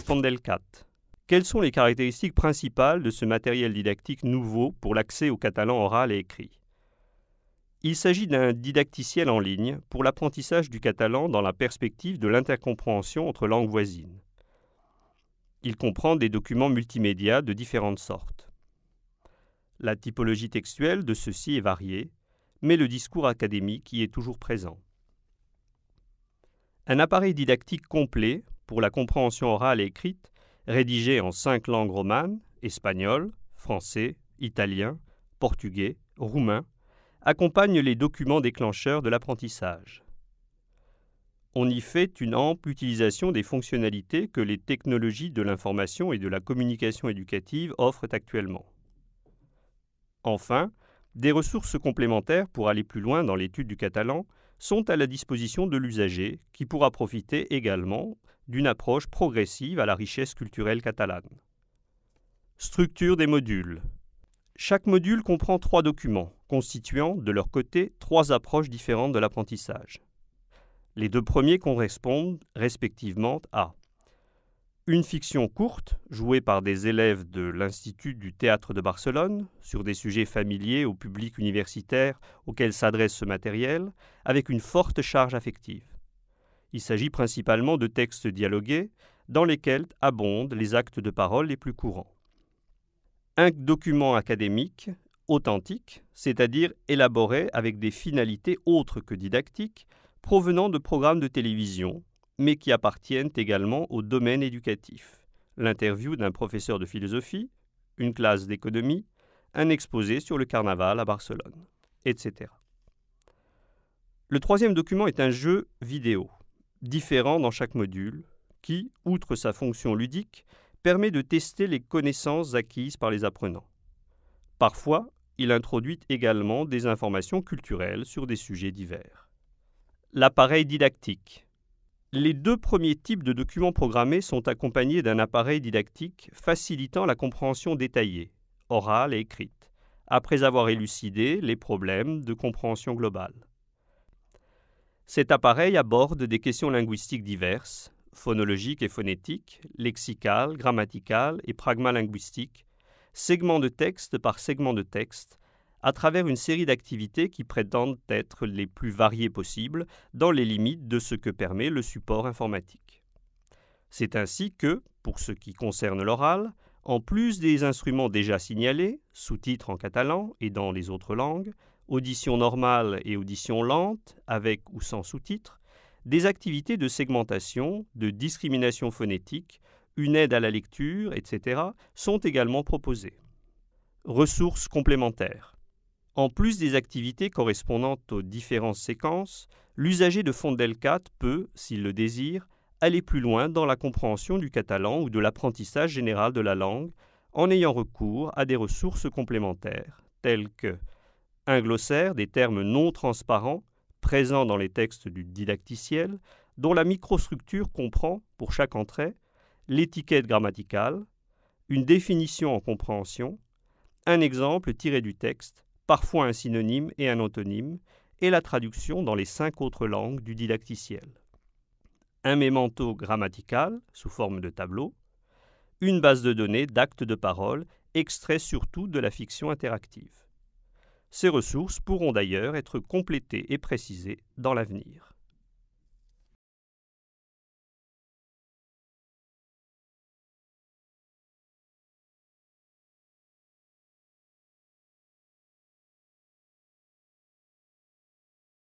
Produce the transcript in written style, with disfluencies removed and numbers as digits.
Fondelcat. Quelles sont les caractéristiques principales de ce matériel didactique nouveau pour l'accès au catalan oral et écrit? Il s'agit d'un didacticiel en ligne pour l'apprentissage du catalan dans la perspective de l'intercompréhension entre langues voisines. Il comprend des documents multimédia de différentes sortes. La typologie textuelle de ceux-ci est variée, mais le discours académique y est toujours présent. Un appareil didactique complet pour la compréhension orale et écrite, rédigé en 5 langues romanes, espagnol, français, italien, portugais, roumain, accompagne les documents déclencheurs de l'apprentissage. On y fait une ample utilisation des fonctionnalités que les technologies de l'information et de la communication éducative offrent actuellement. Enfin, des ressources complémentaires pour aller plus loin dans l'étude du catalan sont à la disposition de l'usager qui pourra profiter également d'une approche progressive à la richesse culturelle catalane. Structure des modules. Chaque module comprend 3 documents, constituant, de leur côté, 3 approches différentes de l'apprentissage. Les 2 premiers correspondent respectivement à une fiction courte, jouée par des élèves de l'Institut du Théâtre de Barcelone, sur des sujets familiers au public universitaire auquel s'adresse ce matériel, avec une forte charge affective. Il s'agit principalement de textes dialogués, dans lesquels abondent les actes de parole les plus courants. Un document académique, authentique, c'est-à-dire élaboré avec des finalités autres que didactiques, provenant de programmes de télévision, mais qui appartiennent également au domaine éducatif. L'interview d'un professeur de philosophie, une classe d'économie, un exposé sur le carnaval à Barcelone, etc. Le 3e document est un jeu vidéo, différent dans chaque module, qui, outre sa fonction ludique, permet de tester les connaissances acquises par les apprenants. Parfois, il introduit également des informations culturelles sur des sujets divers. L'appareil didactique. Les 2 premiers types de documents programmés sont accompagnés d'un appareil didactique facilitant la compréhension détaillée, orale et écrite, après avoir élucidé les problèmes de compréhension globale. Cet appareil aborde des questions linguistiques diverses, phonologiques et phonétiques, lexicales, grammaticales et pragmalinguistiques, segment de texte par segment de texte, à travers une série d'activités qui prétendent être les plus variées possibles dans les limites de ce que permet le support informatique. C'est ainsi que, pour ce qui concerne l'oral, en plus des instruments déjà signalés, sous-titres en catalan et dans les autres langues, audition normale et audition lente, avec ou sans sous-titres, des activités de segmentation, de discrimination phonétique, une aide à la lecture, etc. sont également proposées. Ressources complémentaires. En plus des activités correspondant aux différentes séquences, l'usager de Fondelcat peut, s'il le désire, aller plus loin dans la compréhension du catalan ou de l'apprentissage général de la langue en ayant recours à des ressources complémentaires, telles que un glossaire des termes non transparents présents dans les textes du didacticiel, dont la microstructure comprend, pour chaque entrée, l'étiquette grammaticale, une définition en compréhension, un exemple tiré du texte, parfois un synonyme et un antonyme, et la traduction dans les 5 autres langues du didacticiel. Un mémento grammatical, sous forme de tableau, une base de données d'actes de parole, extraits surtout de la fiction interactive. Ces ressources pourront d'ailleurs être complétées et précisées dans l'avenir.